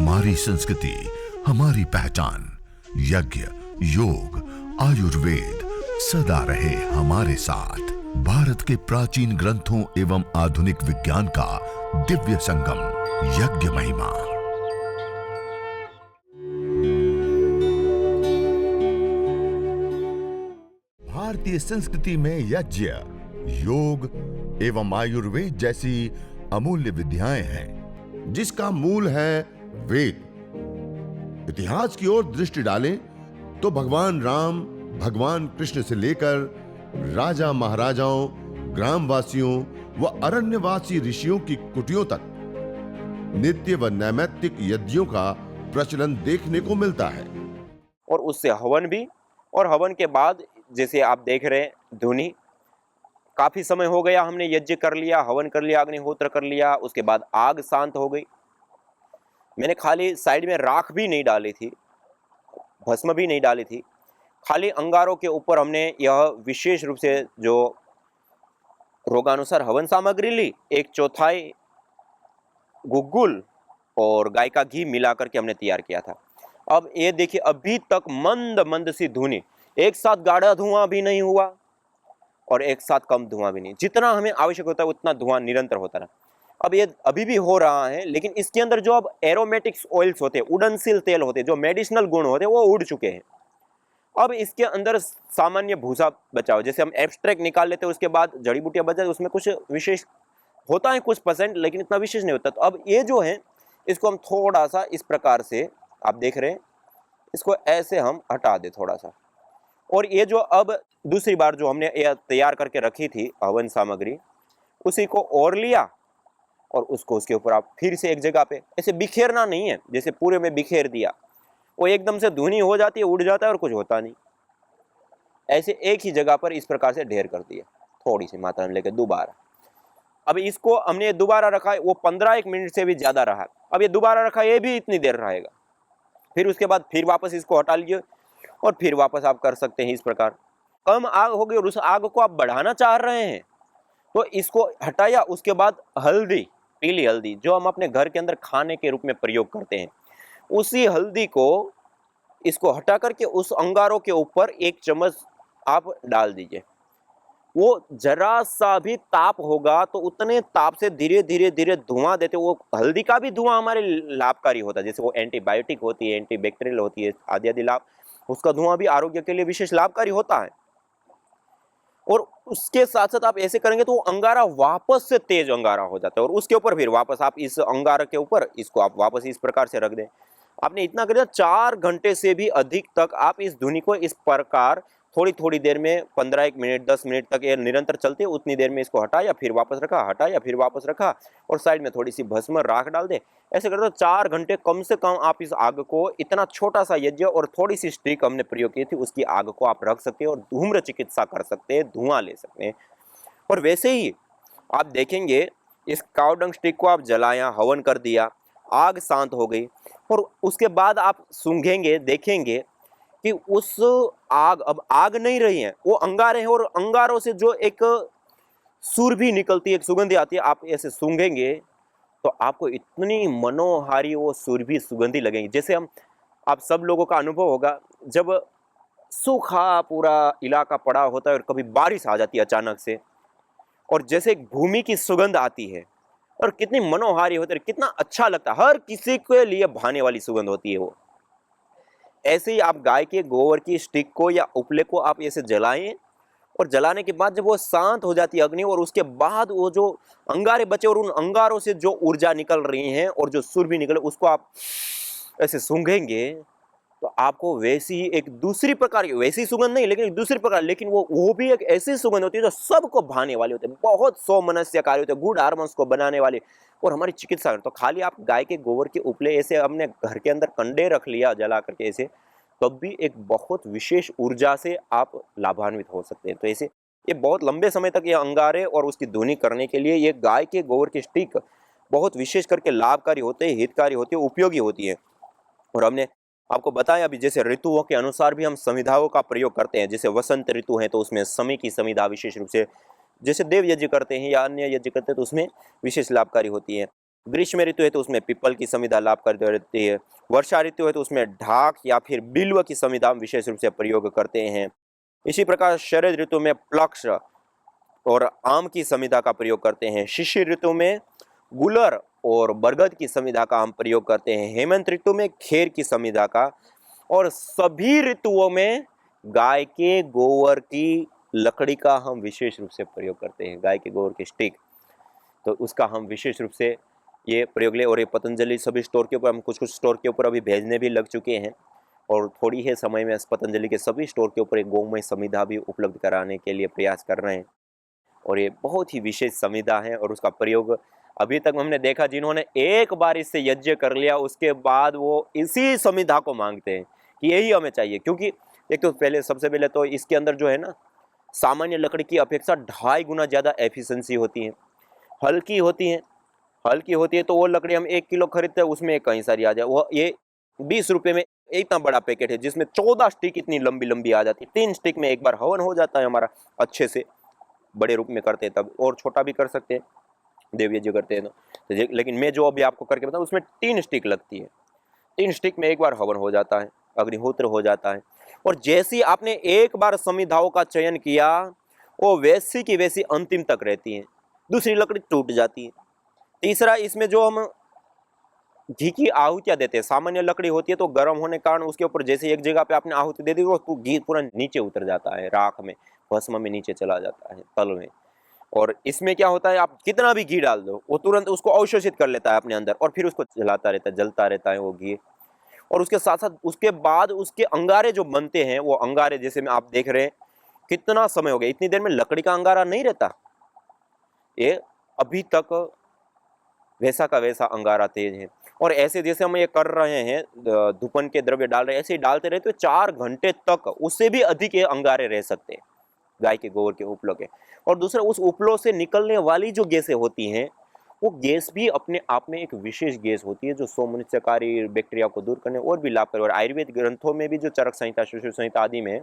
हमारी संस्कृति, हमारी पहचान। यज्ञ, योग, आयुर्वेद सदा रहे हमारे साथ। भारत के प्राचीन ग्रंथों एवं आधुनिक विज्ञान का दिव्य संगम, यज्ञ महिमा। भारतीय संस्कृति में यज्ञ, योग एवं आयुर्वेद जैसी अमूल्य विद्याएं हैं, जिसका मूल है वेद। इतिहास की ओर दृष्टि डालें तो भगवान राम, भगवान कृष्ण से लेकर राजा महाराजाओं, ग्रामवासियों व अरण्यवासी ऋषियों की कुटियों तक नित्य व नैमित्तिक यज्ञों का प्रचलन देखने को मिलता है। और उससे हवन भी, और हवन के बाद जैसे आप देख रहे हैं धुनी, काफी समय हो गया हमने यज्ञ कर लिया, हवन कर लिया, अग्निहोत्र कर लिया, उसके बाद आग शांत हो गई। मैंने खाली साइड में राख भी नहीं डाली थी, भस्म भी नहीं डाली थी, खाली अंगारों के ऊपर हमने यह विशेष रूप से जो रोगानुसार हवन सामग्री ली, 1/4 गुग्गुल और गाय का घी मिला करके हमने तैयार किया था। अब ये देखिए, अभी तक मंद मंद सी धुनी, एक साथ गाढ़ा धुआं भी नहीं हुआ और एक साथ कम धुआं भी नहीं। जितना हमें आवश्यक होता है उतना धुआं निरंतर होता रहा। अब ये अभी भी हो रहा है, लेकिन इसके अंदर जो अब एरोमेटिक्स ऑयल्स होते हैं, उड़नशील तेल होते हैं, जो मेडिसिनल गुण होते हैं, वो उड़ चुके हैं। अब इसके अंदर सामान्य भूसा बचा हो, जैसे हम एब्स्ट्रैक्ट निकाल लेते हैं, उसके बाद जड़ी बूटियां बच जाती, उसमें कुछ विशेष होता है, कुछ परसेंट, लेकिन इतना विशेष नहीं होता। तो अब ये जो है, इसको हम थोड़ा सा इस प्रकार से, आप देख रहे हैं, इसको ऐसे हम हटा दें थोड़ा सा। और ये जो अब दूसरी बार जो हमने ये तैयार करके रखी थी हवन सामग्री, उसी को और लिया और उसको उसके ऊपर आप फिर से एक जगह पे, ऐसे बिखेरना नहीं है, जैसे पूरे में बिखेर दिया, वो एकदम से धुनी हो जाती है, उड़ जाता है और कुछ होता नहीं। ऐसे एक ही जगह पर इस प्रकार से ढेर कर दिया, थोड़ी सी मात्रा में लेकर दोबारा। अब इसको हमने दोबारा रखा है, वो 15-1 मिनट से भी ज्यादा रहा। अब ये दोबारा रखा, ये भी इतनी देर रहेगा। फिर उसके बाद फिर वापस इसको हटा लीजिए और फिर वापस आप कर सकते हैं इस प्रकार। कम आग हो गई और उस आग को आप बढ़ाना चाह रहे हैं तो इसको हटाया, उसके बाद हल्दी, पीली हल्दी जो हम अपने घर के अंदर खाने के रूप में प्रयोग करते हैं, उसी हल्दी को इसको हटा करके उस अंगारों के ऊपर 1 चम्मच आप डाल दीजिए। वो जरा सा भी ताप होगा तो उतने ताप से धीरे धीरे धीरे धुआं देते, वो हल्दी का भी धुआं हमारे लाभकारी होता है, जैसे वो एंटीबायोटिक होती है, एंटीबैक्टीरियल होती है, आदि आदि लाभ, उसका धुआं भी आरोग्य के लिए विशेष लाभकारी होता है। और उसके साथ साथ आप ऐसे करेंगे तो वो अंगारा वापस से तेज अंगारा हो जाता है और उसके ऊपर फिर वापस आप इस अंगारा के ऊपर इसको आप वापस इस प्रकार से रख दें। आपने इतना कर दिया, 4 घंटे से भी अधिक तक आप इस धुनी को इस प्रकार थोड़ी थोड़ी देर में 15-1 मिनट 10 मिनट तक ये निरंतर चलते हैं, उतनी देर में इसको हटाया फिर वापस रखा, हटाया फिर वापस रखा और साइड में थोड़ी सी भस्म राख डाल दे। ऐसे करते 4 घंटे कम से कम आप इस आग को, इतना छोटा सा यज्ञ और थोड़ी सी स्टिक हमने प्रयोग की थी, उसकी आग को आप रख सकते हैं और धूम्र चिकित्सा कर सकते हैं, धुआं ले सकते हैं। और वैसे ही आप देखेंगे, इस कावडंग स्टिक को आप जलाया, हवन कर दिया, आग शांत हो गई और उसके बाद आप सूंघेंगे, देखेंगे कि उस आग, अब आग नहीं रही है, वो अंगारे हैं और अंगारों से जो एक सुरभि निकलती है, एक सुगंधी आती है, आप ऐसे सूंघेंगे तो आपको इतनी मनोहारी वो सुरभि सुगंधी लगेंगी। जैसे हम, आप सब लोगों का अनुभव होगा, जब सूखा पूरा इलाका पड़ा होता है और कभी बारिश आ जाती है अचानक से और जैसे एक भूमि की सुगंध आती है और कितनी मनोहारी होती है, कितना अच्छा लगता है, हर किसी के लिए भाने वाली सुगंध होती है वो। ऐसे ही आप गाय के गोबर की स्टिक को या उपले को आप ऐसे जलाएं और जलाने के बाद जब वो शांत हो जाती है अग्नि और उसके बाद वो जो अंगारे बचे और उन अंगारों से जो ऊर्जा निकल रही हैं और जो सुरभि निकले, उसको आप ऐसे सूंघेंगे तो आपको वैसी एक दूसरी प्रकार की, वैसी सुगंध नहीं लेकिन एक दूसरी प्रकार, लेकिन वो भी एक ऐसी सुगंध होती है जो सबको भाने वाली होती है, बहुत सौमनस्यकारी होते हैं, गुड हार्मोन्स को बनाने वाले और हमारी चिकित्सा। तो खाली आप गाय के गोबर के उपले ऐसे हमने घर के अंदर कंडे रख लिया जला करके ऐसे, तब भी एक बहुत विशेष ऊर्जा से आप लाभान्वित हो सकते हैं। तो ऐसे ये बहुत लंबे समय तक ये अंगारे और उसकी धुनी करने के लिए ये गाय के गोबर की स्टिक बहुत विशेष करके लाभकारी होते हैं, हितकारी होती है, उपयोगी होती है। और हमने आपको बताया अभी, जैसे ऋतुओं के अनुसार भी हम समिधाओं का प्रयोग करते हैं। जैसे वसंत ऋतु है तो उसमें समय की समिधा विशेष रूप से, जैसे देव यज्ञ करते हैं या अन्य यज्ञ करते हैं तो उसमें विशेष लाभकारी होती है। ग्रीष्म ऋतु है तो उसमें पीपल की संविधा लाभकारी रहती है। वर्षा ऋतु है तो उसमें ढाक या फिर बिल्व की संविधा हम विशेष रूप से प्रयोग करते हैं। इसी प्रकार शरद ऋतु में प्लक्ष और आम की संविधा का प्रयोग करते हैं। शिशिर ऋतु में गुलर और बरगद की संविधा का हम प्रयोग करते हैं। हेमंत ऋतु में खेर की संविधा का, और सभी ऋतुओं में गाय के गोबर की लकड़ी का हम विशेष रूप से प्रयोग करते हैं। गाय के गोबर की स्टिक, तो उसका हम विशेष रूप से ये प्रयोग ले। और ये पतंजलि सभी स्टोर के ऊपर, हम कुछ कुछ स्टोर के ऊपर अभी भेजने भी लग चुके हैं, और थोड़ी ही समय में पतंजलि के सभी स्टोर के ऊपर एक गौमय संविधा भी उपलब्ध कराने के लिए प्रयास कर रहे हैं। और ये बहुत ही विशेष संविधा है, और उसका प्रयोग अभी तक हमने देखा, जिन्होंने एक बार इससे यज्ञ कर लिया उसके बाद वो इसी संविधा को मांगते हैं कि यही हमें चाहिए। क्योंकि एक तो पहले, सबसे पहले तो इसके अंदर जो है ना, सामान्य लकड़ी की अपेक्षा 2.5 गुना ज़्यादा एफिशिएंसी होती है, हल्की होती है। हल्की होती है तो वो लकड़ी हम 1 किलो खरीदते हैं, उसमें कई सारी आ जाए। वो ये 20 रुपये में इतना बड़ा पैकेट है जिसमें 14 स्टिक इतनी लंबी लंबी आ जाती है। 3 स्टिक में एक बार हवन हो जाता है हमारा, अच्छे से बड़े रूप में करते हैं तब, और छोटा भी कर सकते हैं देव यज्ञ करते हैं तो लेकिन मैं जो अभी आपको करके बताऊँ उसमें 3 स्टिक लगती है। 3 स्टिक में एक बार हवन हो जाता है, अग्निहोत्र हो जाता है। और जैसी आपने एक बार संविधाओं का चयन किया, वो वैसी की वैसी अंतिम तक रहती है, दूसरी लकड़ी टूट जाती है। तीसरा, इसमें जो हम घी की आहुतियां देते हैं, सामान्य लकड़ी होती है तो गर्म होने के कारण उसके ऊपर जैसे एक जगह पे आपने आहुति दे दी, वो घी पूरा नीचे उतर जाता है, राख में, भस्म में नीचे चला जाता है, तल में। और इसमें क्या होता है, आप कितना भी घी डाल दो वो तुरंत उसको अवशोषित कर लेता है अपने अंदर, और फिर उसको जलाता रहता है, जलता रहता है वो घी। और उसके साथ साथ उसके बाद उसके अंगारे जो बनते हैं, वो अंगारे जैसे में आप देख रहे हैं, कितना समय हो गया, इतनी देर में लकड़ी का अंगारा नहीं रहता, ये अभी तक वैसा का वैसा अंगारा तेज है। और ऐसे जैसे हम ये कर रहे हैं, धूपन के द्रव्य डाल रहे हैं, ऐसे ही डालते रहे तो 4 घंटे तक, उससे भी अधिक ये अंगारे रह सकते हैं गाय के गोबर के उपलों के। और दूसरा, उस उपलों से निकलने वाली जो गैसें होती हैं, वो गैस भी अपने आप में एक विशेष गैस होती है जो सोमनिश्चकारी बैक्टीरिया को दूर करने और भी लाभकारी। और आयुर्वेद ग्रंथों में भी, जो चरक संहिता, सुश्रुत संहिता आदि में,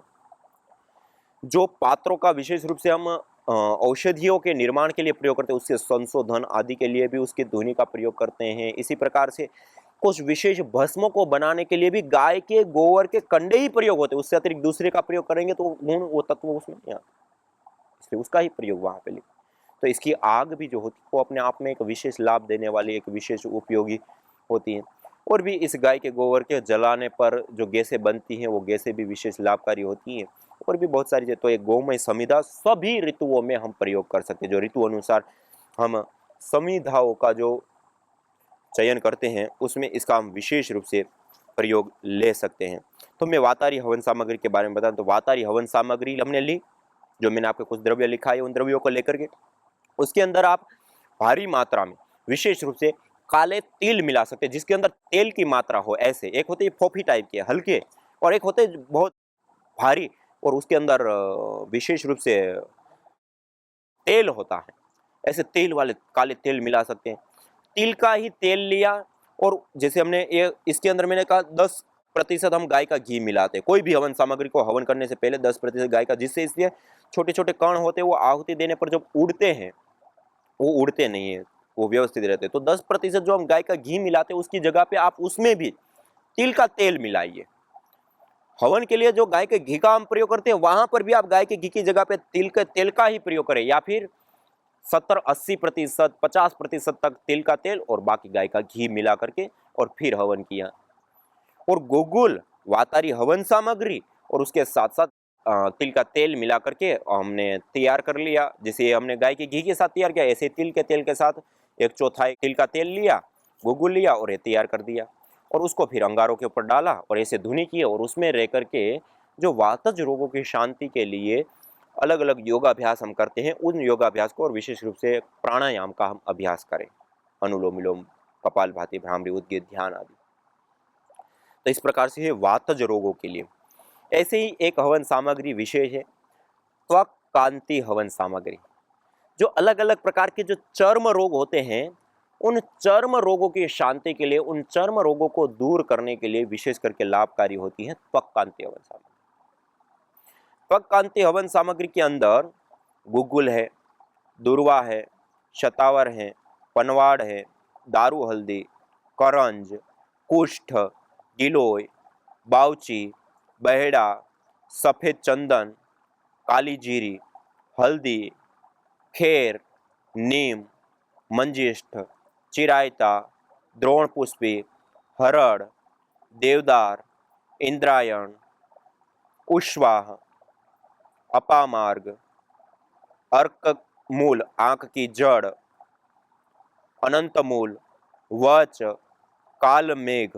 जो पात्रों का विशेष रूप से हम औषधियों के निर्माण के लिए प्रयोग करते हैं, उसके संशोधन आदि के लिए भी उसकी धुनी का प्रयोग करते हैं। इसी प्रकार से कुछ विशेष भस्मों को बनाने के लिए भी गाय के गोबर के कंडे ही प्रयोग होते हैं, उससे अतिरिक्त दूसरे का प्रयोग करेंगे तो गुण, वो तत्व उसमें नहीं आता, इसलिए उसका ही प्रयोग वहां पे लिखा। तो इसकी आग भी जो होती है वो अपने आप में एक विशेष लाभ देने वाली, एक विशेष उपयोगी होती है। और भी इस गाय के गोबर के जलाने पर जो गैसें बनती हैं, वो गैसें भी विशेष लाभकारी होती हैं। और भी बहुत सारी, तो एक गौमय समिधा सभी ऋतुओं में हम प्रयोग कर सकते हैं। जो ऋतु अनुसार हम समिधाओं का जो चयन करते हैं, उसमें इसका हम विशेष रूप से प्रयोग ले सकते हैं। तो मैं वातारी हवन सामग्री के बारे में बताऊं तो वातारी हवन सामग्री हमने ली, जो मैंने आपको कुछ द्रव्य लिखा है, उन द्रव्यों को लेकर के उसके अंदर आप भारी मात्रा में विशेष रूप से काले तिल मिला सकते हैं, जिसके अंदर तेल की मात्रा हो। ऐसे एक होते हैं फोफी टाइप के हल्के, और एक होते हैं बहुत भारी, और उसके अंदर विशेष रूप से तेल होता है। ऐसे तेल वाले काले तेल मिला सकते हैं। तिल का ही तेल लिया, और जैसे हमने ये इसके अंदर मैंने कहा 10% हम गाय का घी मिलाते हैं कोई भी हवन सामग्री को हवन करने से पहले, 10% गाय का, जिससे इसलिए छोटे छोटे कण होते हैं वो आहुति देने पर जब उड़ते हैं, वो उड़ते नहीं है, वो व्यवस्थित रहते हैं। तो 10% जो हम गाय का घी मिलाते हैं, उसकी जगह पे आप उसमें भी तिल का तेल मिलाइए। हवन के लिए जो गाय के घी का हम प्रयोग करते हैं, वहां पर भी आप गाय के घी की जगह पे तिल के तेल का ही प्रयोग करें, या फिर 70-80%, 50% तक तिल का तेल और बाकी गाय का घी मिला करके और फिर हवन किया। और गुगुल, वातारी हवन सामग्री और उसके साथ साथ तिल का तेल मिला करके हमने तैयार कर लिया। जैसे हमने गाय के घी के साथ तैयार किया, ऐसे तिल के तेल के साथ 1/4 तिल का तेल लिया, गुगुल लिया और ये तैयार कर दिया। और उसको फिर अंगारों के ऊपर डाला और ऐसे धुनी किए, और उसमें रह करके जो वातज रोगों की शांति के लिए अलग अलग योगाभ्यास हम करते हैं, उन योगाभ्यास को, और विशेष रूप से प्राणायाम का हम अभ्यास करें, अनुलोम विलोम, कपालभाति, भ्रामरी, उद्गीत, ध्यान आदि। तो इस प्रकार से है वातज रोगों के लिए। ऐसे ही एक हवन सामग्री विशेष है, त्वक कांति हवन सामग्री। जो अलग अलग प्रकार के जो चर्म रोग होते हैं, उन चर्म रोगों की शांति के लिए, उन चर्म रोगों को दूर करने के लिए विशेष करके लाभकारी होती है त्वक कांति हवन सामग्री। त्वक कांति हवन सामग्री के अंदर गुगुल है, दुर्वा है, शतावर है, पनवाड़ है, दारू हल्दी, करंज, कुष्ठ, गिलोय, बावची, बहेड़ा, सफेद चंदन, काली जीरी, हल्दी, खेर, नीम, मंजिष्ठ, चिरायता, द्रोणपुष्पी, हरड़, देवदार, इंद्रायण, उश्वाह, अपामार्ग, अर्क मूल आंख की जड़, अनंत मूल, वच, काल मेघ,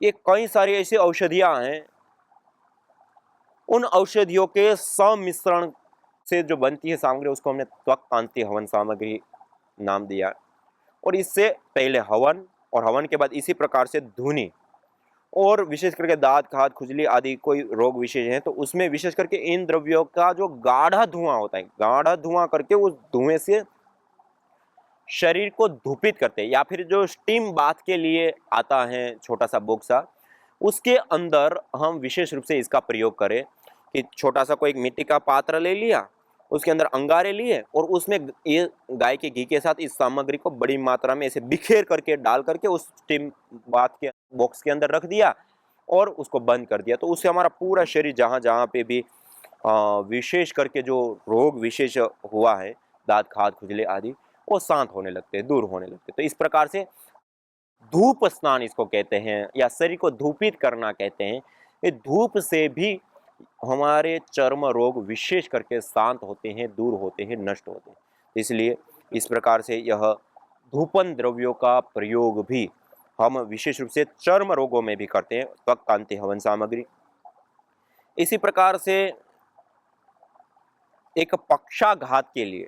ये कई सारी ऐसी औषधियां हैं। उन औषधियों के सम्मिश्रण से जो बनती है सामग्री उसको हमने त्वक कांति हवन सामग्री नाम दिया। और इससे पहले हवन और हवन के बाद इसी प्रकार से धुनी और विशेष करके दांत खाद खुजली आदि कोई रोग विशेष है तो उसमें विशेष करके इन द्रव्यों का जो गाढ़ा धुआं होता है, गाढ़ा धुआं करके उस धुएं से शरीर को धूपित करते हैं, या फिर जो स्टीम बाथ के लिए आता है छोटा सा बोक्सा, उसके अंदर हम विशेष रूप से इसका प्रयोग करें कि छोटा सा कोई एक मिट्टी का पात्र ले लिया, उसके अंदर अंगारे लिए और उसमें ये गाय के घी के साथ इस सामग्री को बड़ी मात्रा में ऐसे बिखेर करके डाल करके उस स्टीम बाथ के बॉक्स के अंदर रख दिया और उसको बंद कर दिया। तो उससे हमारा पूरा शरीर जहाँ जहाँ पे भी विशेष करके जो रोग विशेष हुआ है, दांत खाद खुजले आदि, वो शांत होने लगते हैं, दूर होने लगते हैं। तो इस प्रकार से धूप स्नान इसको कहते हैं या शरीर को धूपित करना कहते हैं। ये धूप से भी हमारे चर्म रोग विशेष करके शांत होते हैं, दूर होते हैं, नष्ट होते हैं। इसलिए इस प्रकार से यह धूपन द्रव्यों का प्रयोग भी हम विशेष रूप से चर्म रोगों में भी करते हैं, त्वक कांति हवन सामग्री। इसी प्रकार से एक पक्षाघात के लिए,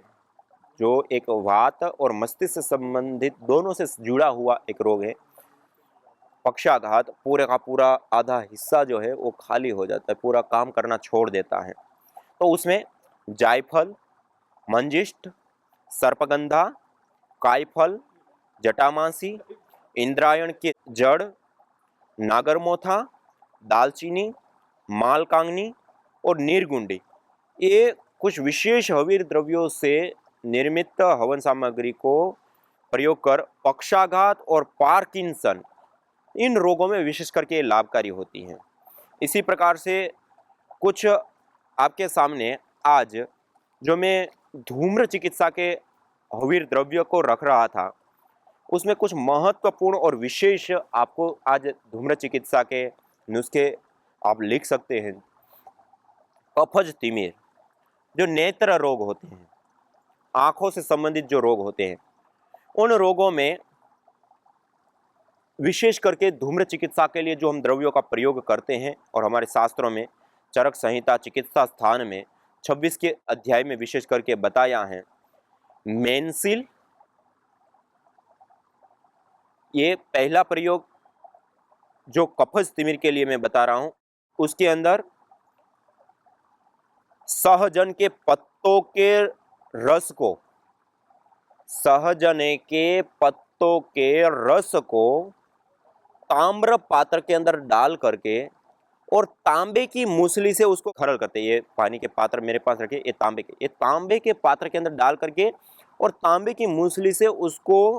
जो एक वात और मस्तिष्क से संबंधित दोनों से जुड़ा हुआ एक रोग है, पक्षाघात, पूरे का पूरा आधा हिस्सा जो है वो खाली हो जाता है, पूरा काम करना छोड़ देता है। तो उसमें जायफल, मंजिष्ठ, सर्पगंधा, कायफल, जटामासी, इंद्रायण के जड़, नागरमोथा, दालचीनी, मालकांगनी और नीरगुंडी, ये कुछ विशेष हवीर द्रव्यों से निर्मित हवन सामग्री को प्रयोग कर पक्षाघात और पार्किंसन इन रोगों में विशेष करके लाभकारी होती हैं। इसी प्रकार से कुछ आपके सामने आज जो मैं धूम्र चिकित्सा के हवीर द्रव्य को रख रहा था, उसमें कुछ महत्वपूर्ण और विशेष आपको आज धूम्र चिकित्सा के नुस्खे आप लिख सकते हैं। कफज तिमिर, जो नेत्र रोग होते हैं, आंखों से संबंधित जो रोग होते हैं, उन रोगों में विशेष करके धूम्र चिकित्सा के लिए जो हम द्रव्यों का प्रयोग करते हैं और हमारे शास्त्रों में चरक संहिता चिकित्सा स्थान में 26 के अध्याय में विशेष करके बताया है। मेंसिल, ये पहला प्रयोग जो कफज तिमिर के लिए मैं बता रहा हूं, उसके अंदर सहजन के पत्तों के रस को, सहजने के पत्तों के रस को ताम्र पात्र के अंदर डाल करके और तांबे की मूसली से उसको खरल करते। ये पानी के पात्र मेरे पास रखे, ये तांबे के पात्र के अंदर डाल करके और तांबे की मूसली से उसको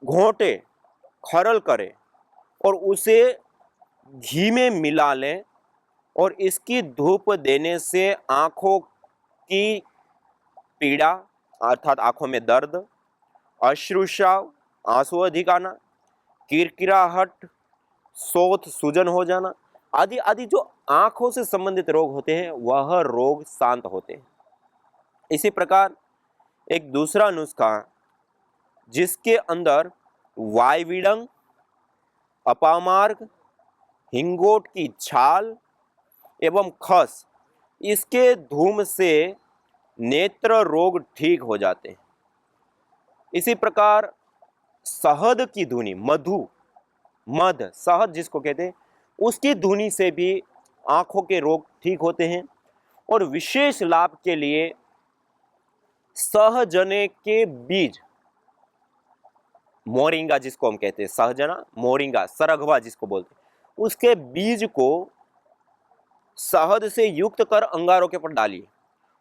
घोंटे, खरल करें और उसे घी में मिला लें और इसकी धूप देने से आंखों की पीड़ा अर्थात आंखों में दर्द, अश्रुस्राव, आंसू अधिक आना, किरकिराहट, शोथ सूजन हो जाना आदि आदि जो आंखों से संबंधित रोग होते हैं वह रोग शांत होते हैं। इसी प्रकार एक दूसरा नुस्खा जिसके अंदर वायविडंग, अपामार्ग, हिंगोट की छाल एवं खस, इसके धूम से नेत्र रोग ठीक हो जाते हैं। इसी प्रकार शहद की धुनी, मध शहद जिसको कहते हैं, उसकी धुनी से भी आंखों के रोग ठीक होते हैं। और विशेष लाभ के लिए सहजने के बीज, मोरिंगा जिसको हम कहते हैं, सहजना, मोरिंगा, सरगवा जिसको बोलते हैं, उसके बीज को शहद से युक्त कर अंगारों के ऊपर डालिए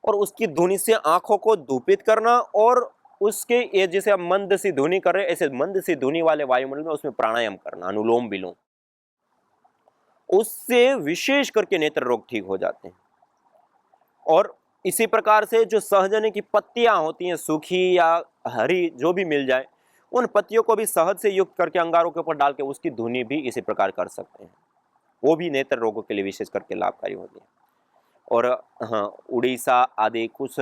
और उसकी धुनी से आंखों को धूपित करना और उसके ये जैसे हम मंद सी ध्वनि कर रहे हैं, ऐसे मंद सी ध्वनि वाले वायुमंडल में उसमें प्राणायाम करना, अनुलोम विलोम, उससे विशेष करके नेत्र रोग ठीक हो जाते हैं। और इसी प्रकार से जो सहजने की पत्तियां होती हैं, सूखी या हरी जो भी मिल जाए, उन पत्तियों को भी शहद से युक्त करके अंगारों के ऊपर डाल के उसकी धुनी भी इसी प्रकार कर सकते हैं। वो भी नेत्र रोगों के लिए विशेष करके लाभकारी होती है। और हाँ, उड़ीसा आदि कुछ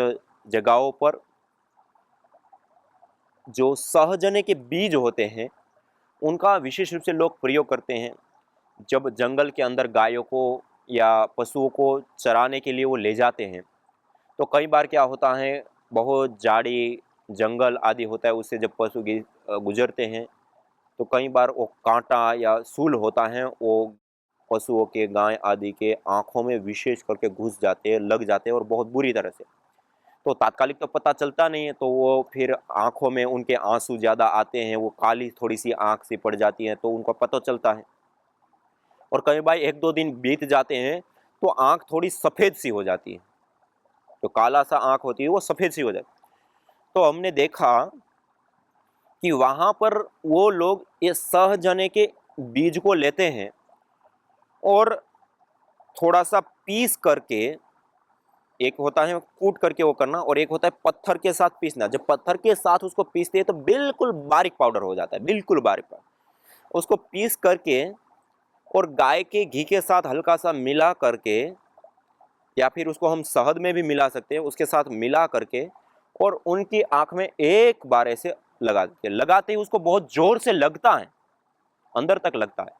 जगहों पर जो सहजने के बीज होते हैं उनका विशेष रूप से लोग प्रयोग करते हैं। जब जंगल के अंदर गायों को या पशुओं को चराने के लिए वो ले जाते हैं, तो कई बार क्या होता है, बहुत झाड़ी जंगल आदि होता है, उससे जब पशु गुजरते हैं तो कई बार वो कांटा या सूल होता है, वो पशुओं के, गाय आदि के आँखों में विशेष करके घुस जाते हैं, लग जाते हैं और बहुत बुरी तरह से। तो तात्कालिक तो पता चलता नहीं है, तो वो फिर आँखों में उनके आँसू ज़्यादा आते हैं, वो काली थोड़ी-सी आँख सी पड़ जाती है, तो उनको पता चलता है। और कई बार 1-2 दिन बीत जाते हैं, तो आँख थोड़ी सफ़ेद सी हो जाती है। जो काला सा आँख होती है, वो सफ़ेद सी हो जाती है। तो हमने देखा कि वहाँ पर वो लोग ये सहजने के बीज को लेते हैं और थोड़ा-सा पीस करके, एक होता है कूट करके वो करना और एक होता है पत्थर के साथ पीसना। जब पत्थर के साथ उसको पीसते हैं तो बिल्कुल बारीक पाउडर हो जाता है, बिल्कुल बारीक पाउडर। उसको पीस करके और गाय के घी के साथ हल्का-सा मिला करके, या फिर उसको हम शहद में भी मिला सकते हैं, उसके साथ मिला करके और उनकी आँख में एक बार ऐसे लगा देते हैं। लगाते ही उसको बहुत ज़ोर से लगता है, अंदर तक लगता है।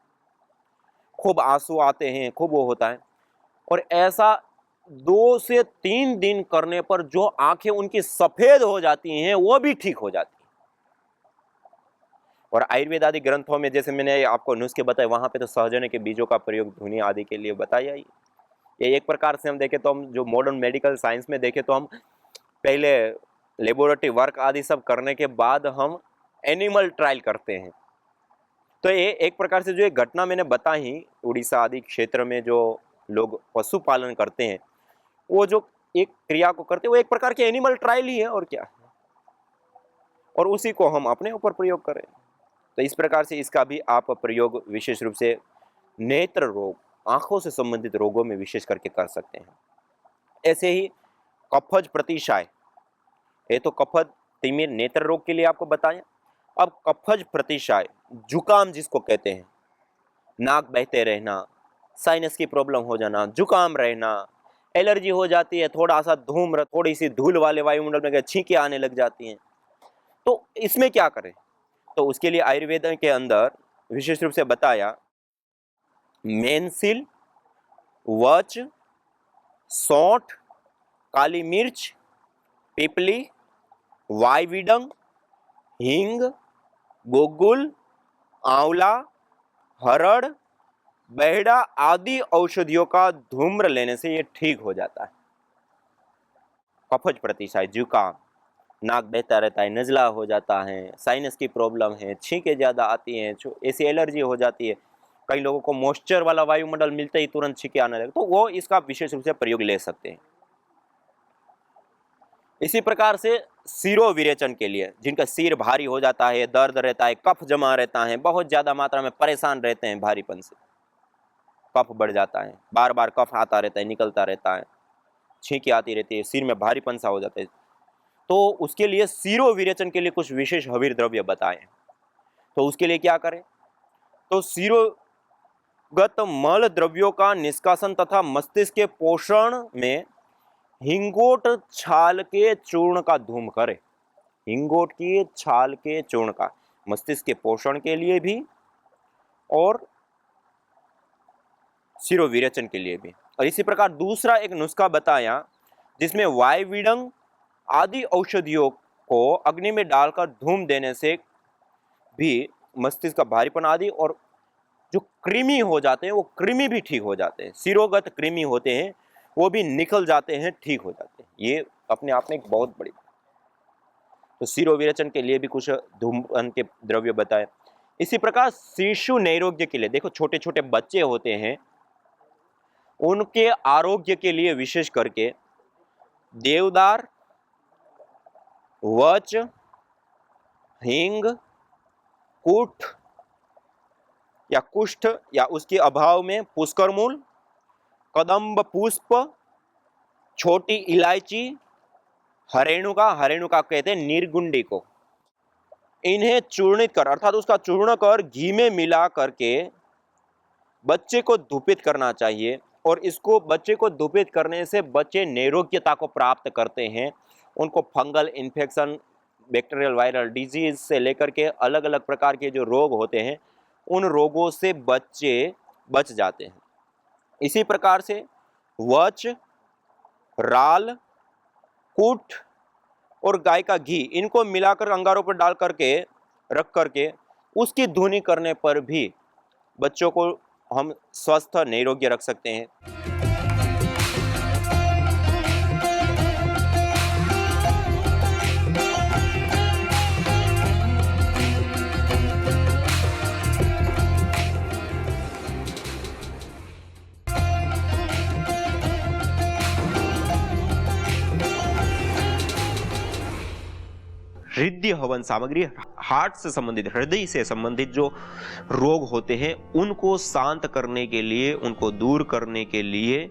खूब आँसू आते हैं, खूब वो होता है। और ऐसा 2 से 3 दिन करने पर जो आँखें उनकी सफ़ेद हो जाती हैं, वो भी ठीक हो जाती हैं। और आयुर्वेद आदि ग्रंथों में जैसे मैंने आपको नुस्खे बताए, वहाँ पे तो सहजने के बीजों का प्रयोग धुनी आदि के लिए बताया ही। ये एक प्रकार से हम देखें तो, हम जो मॉडर्न मेडिकल साइंस में देखें तो, हम पहले लेबोरेटरी वर्क आदि सब करने के बाद हम एनिमल ट्रायल करते हैं। तो ये एक प्रकार से जो एक घटना मैंने बताई, उड़ीसा आदि क्षेत्र में जो लोग पशुपालन करते हैं, वो जो एक क्रिया को करते हैं, वो एक प्रकार के एनिमल ट्रायल ही है, और क्या है। और उसी को हम अपने ऊपर प्रयोग करें, तो इस प्रकार से इसका भी आप प्रयोग विशेष रूप से नेत्र रोग, आंखों से संबंधित रोगों में विशेष करके कर सकते हैं। ऐसे ही कफज प्रतिशाय, ये तो कफज तिमिर नेत्र रोग के लिए आपको बताया। अब कफज प्रतिशाय, जुकाम जिसको कहते हैं, नाक बहते रहना, साइनस की प्रॉब्लम हो जाना, जुकाम रहना, एलर्जी हो जाती है, थोड़ा सा धूम्र, थोड़ी सी धूल वाले वायुमंडल में छींकें आने लग जाती हैं, तो इसमें क्या करें? तो उसके लिए आयुर्वेद के अंदर विशेष रूप से बताया, मेंसिल, वच, सौंठ, काली मिर्च, पिपली, वायविडंग, हींग, गुग्गुल, आंवला, हरड़, बेहड़ा आदि औषधियों का धूम्र लेने से ये ठीक हो जाता है। कफज प्रतिशाय, जुकाम, नाक बहता रहता है, नज़ला हो जाता है, साइनस की प्रॉब्लम है, छींकें ज़्यादा आती हैं, ऐसी एलर्जी हो जाती है, कई लोगों को मॉइस्चर वाला वायुमंडल मिलते ही तुरंत छींकें आने लगे, तो वो इसका विशेष रूप से प्रयोग ले सकते हैं। इसी प्रकार से सिरो विरेचन के लिए, जिनका सिर भारी हो जाता है, दर्द रहता है, कफ जमा रहता है, बहुत ज़्यादा मात्रा में परेशान रहते हैं भारीपन से, कफ बढ़ जाता है, बार बार कफ आता रहता है, निकलता रहता है, छींकें आती रहती है, सिर में भारीपन सा हो जाता है, तो उसके लिए सिरो विरेचन के लिए कुछ विशेष हवीर द्रव्य बताए। तो उसके लिए क्या करें? तो सिरोगत मल द्रव्यों का निष्कासन तथा मस्तिष्क के पोषण में हिंगोट छाल के चूर्ण का धूम करें। हिंगोट की छाल के चूर्ण का मस्तिष्क के पोषण के लिए भी और सिरो विरेचन के लिए भी। और इसी प्रकार दूसरा एक नुस्खा बताया, जिसमें वायविडंग आदि औषधियों को अग्नि में डालकर धूम देने से भी मस्तिष्क का भारीपन आदि और जो कृमि हो जाते हैं, वो कृमि भी ठीक हो जाते हैं, सिरोगत कृमि होते हैं वो भी निकल जाते हैं, ठीक हो जाते हैं। ये अपने आप में एक बहुत बड़ी, तो सिरो विरेचन के लिए भी कुछ धूमपान के द्रव्य बताए। इसी प्रकार शिशु नैरोग्य के लिए, देखो छोटे छोटे बच्चे होते हैं, उनके आरोग्य के लिए विशेष करके देवदार, वच, हींग, कूठ या कुष्ठ या उसके अभाव में पुष्कर मूल, कदम्ब पुष्प, छोटी इलायची, हरेणुका कहते हैं निर्गुंडी को, इन्हें चूर्णित कर अर्थात उसका चूर्ण कर घी में मिला करके बच्चे को धूपित करना चाहिए। और इसको बच्चे को धूपित करने से बच्चे निरोग्यता को प्राप्त करते हैं। उनको fungal infection, bacterial viral disease से लेकर के अलग अलग प्रकार के जो रोग होते हैं उन रोगों से बच्चे बच जाते हैं। इसी प्रकार से वच, राल, कूट और गाय का घी इनको मिलाकर अंगारों पर डाल करके रख करके उसकी धुनी करने पर भी बच्चों को हम स्वस्थ निरोग्य रख सकते हैं। हृदय हवन सामग्री हार्ट से संबंधित, हृदय से संबंधित जो रोग होते हैं उनको शांत करने के लिए, उनको दूर करने के लिए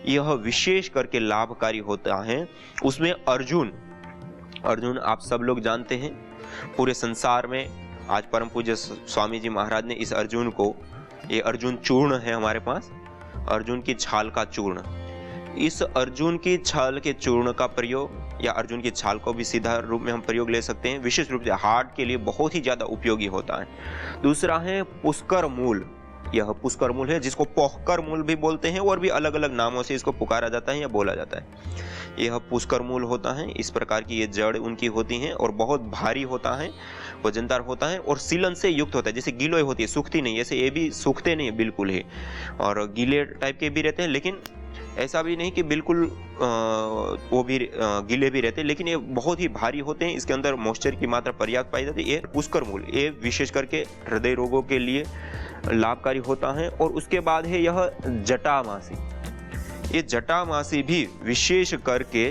यह विशेष करके लाभकारी होता है। उसमें अर्जुन आप सब लोग जानते हैं, पूरे संसार में आज परम पूज्य स्वामी जी महाराज ने इस अर्जुन को, ये अर्जुन चूर्ण है हमारे पास, अर्जुन की छाल का चूर्ण, इस अर्जुन की छाल के चूर्ण का प्रयोग या अर्जुन की छाल को भी सीधा रूप में हम प्रयोग ले सकते हैं, विशेष रूप से हार्ट के लिए बहुत ही ज्यादा उपयोगी होता है। दूसरा है पुष्कर मूल, यह पुष्कर मूल है जिसको पोहकर मूल भी बोलते हैं और भी अलग अलग नामों से इसको पुकारा जाता है या बोला जाता है। यह पुष्कर मूल होता है, इस प्रकार की ये जड़ उनकी होती हैं और बहुत भारी होता है, वजनदार होता है और सीलन से युक्त होता है। जैसे गिलोय होती है, सूखती नहीं, ऐसे ये भी सूखते नहीं बिल्कुल ही, और गीले टाइप के भी रहते हैं, लेकिन ऐसा भी नहीं कि बिल्कुल वो भी गीले भी रहते हैं, लेकिन ये बहुत ही भारी होते हैं। इसके अंदर मॉइस्चर की मात्रा पर्याप्त पाई जाती है। ये पुष्कर मूल, ये विशेष करके हृदय रोगों के लिए लाभकारी होता है। और उसके बाद है यह जटामासी, ये जटामासी भी विशेष करके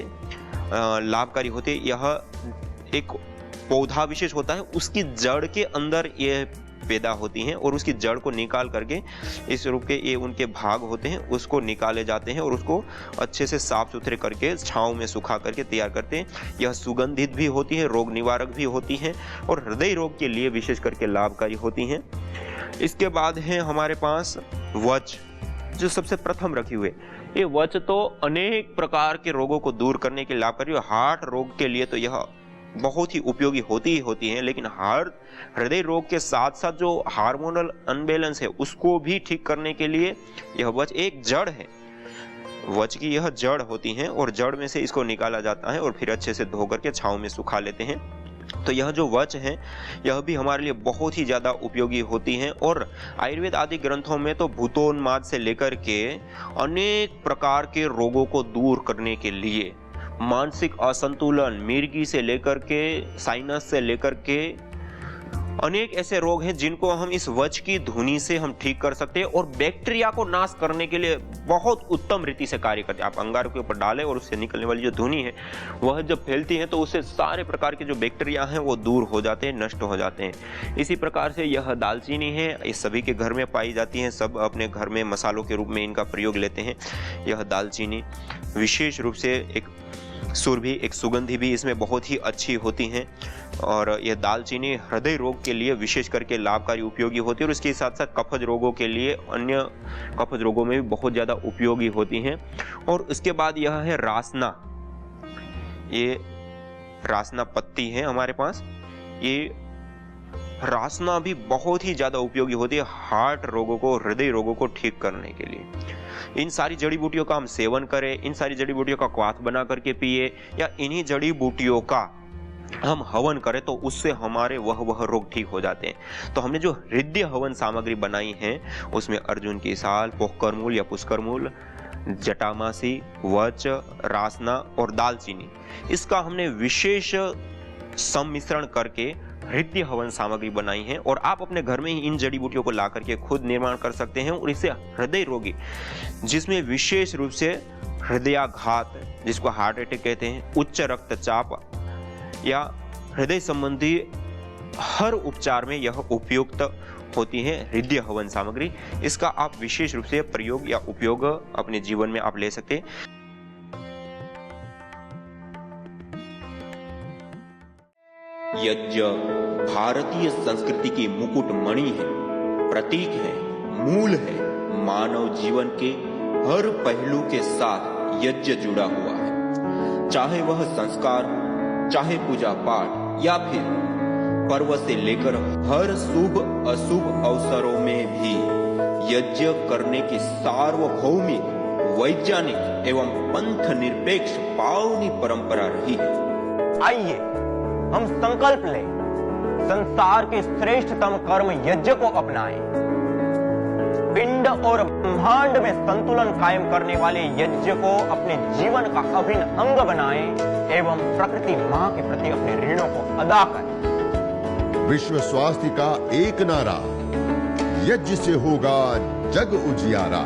लाभकारी होते हैं। यह एक पौधा विशेष होता है, उसकी जड़ के अंदर ये पैदा होती हैं और उसकी जड़ को निकाल करके इस रूप के ये उनके भाग होते हैं, उसको निकाले जाते हैं और उसको अच्छे से साफ सुथरे करके छांव में सुखा करके तैयार करते हैं। यह सुगंधित भी होती है, रोग निवारक भी होती हैं और हृदय रोग के लिए विशेष करके लाभकारी होती हैं। इसके बाद है हमारे पास वच, जो सबसे प्रथम रखी हुई। ये वच तो अनेक प्रकार के रोगों को दूर करने के लाभकारी, हार्ट रोग के लिए तो यह बहुत ही उपयोगी होती है, लेकिन हृदय रोग के साथ साथ जो हार्मोनल अनबैलेंस है उसको भी ठीक करने के लिए यह वच एक जड़ है। वच की यह जड़ होती है और जड़ में से इसको निकाला जाता है और फिर अच्छे से धो करके छांव में सुखा लेते हैं। तो यह जो वच है यह भी हमारे लिए बहुत ही ज्यादा उपयोगी होती है। और आयुर्वेद आदि ग्रंथों में तो भूतोन्माद से लेकर के अनेक प्रकार के रोगों को दूर करने के लिए, मानसिक असंतुलन, मिर्गी से लेकर के साइनस से लेकर के अनेक ऐसे रोग हैं जिनको हम इस वच की धुनी से हम ठीक कर सकते हैं और बैक्टीरिया को नाश करने के लिए बहुत उत्तम रीति से कार्य करते हैं। आप अंगार के ऊपर डालें और उससे निकलने वाली जो धुनी है वह जब फैलती है तो उससे सारे प्रकार के जो बैक्टीरिया हैं वो दूर हो जाते हैं, नष्ट हो जाते हैं। इसी प्रकार से यह दालचीनी है, ये सभी के घर में पाई जाती है, सब अपने घर में मसालों के रूप में इनका प्रयोग लेते हैं। यह दालचीनी विशेष रूप से एक सुरभि, एक सुगंधी भी इसमें बहुत ही अच्छी होती हैं और यह दालचीनी हृदय रोग के लिए विशेष करके लाभकारी उपयोगी होती है और इसके साथ साथ कफज रोगों के लिए, अन्य कफज रोगों में भी बहुत ज़्यादा उपयोगी होती हैं। और उसके बाद यह है रासना, ये रासना पत्ती है हमारे पास, ये रासना भी बहुत ही ज़्यादा उपयोगी होती है हार्ट रोगों को, हृदय रोगों को ठीक करने के लिए। इन सारी जड़ी बूटियों का हम सेवन करें, इन सारी जड़ी बूटियों का क्वाथ बना करके पिए या इन्हीं जड़ी बूटियों का हम हवन करें तो उससे हमारे वह रोग ठीक हो जाते हैं। तो हमने जो हृदय हवन सामग्री बनाई है उसमें अर्जुन की साल, पोहकर मूल या पुष्कर मूल, जटामासी, वच, रासना और दालचीनी, इसका हमने विशेष सम्मिश्रण करके हृदय हवन सामग्री बनाई है और आप अपने घर में ही इन जड़ी बूटियों को ला करके खुद निर्माण कर सकते हैं। और इससे हृदय रोगी, जिसमें विशेष रूप से हृदयाघात, जिसको हार्ट अटैक कहते हैं, उच्च रक्तचाप या हृदय संबंधी हर उपचार में यह उपयुक्त होती है हृदय हवन सामग्री। इसका आप विशेष रूप से प्रयोग या उपयोग अपने जीवन में आप ले सकते हैं। यज्ञ भारतीय संस्कृति की मुकुट मणि है, प्रतीक है, मूल है। मानव जीवन के हर पहलू के साथ यज्ञ जुड़ा हुआ है, चाहे वह संस्कार, चाहे पूजा पाठ या फिर पर्व से लेकर हर शुभ अशुभ अवसरों में भी यज्ञ करने की सार्वभौमिक, वैज्ञानिक एवं पंथ निरपेक्ष पावनी परंपरा रही है। आइए हम संकल्प लें, संसार के श्रेष्ठतम कर्म यज्ञ को अपनाएं। पिंड और ब्रह्मांड में संतुलन कायम करने वाले यज्ञ को अपने जीवन का अभिन्न अंग बनाएं एवं प्रकृति मां के प्रति अपने ऋणों को अदा करें। विश्व स्वास्थ्य का एक नारा, यज्ञ से होगा जग उजियारा।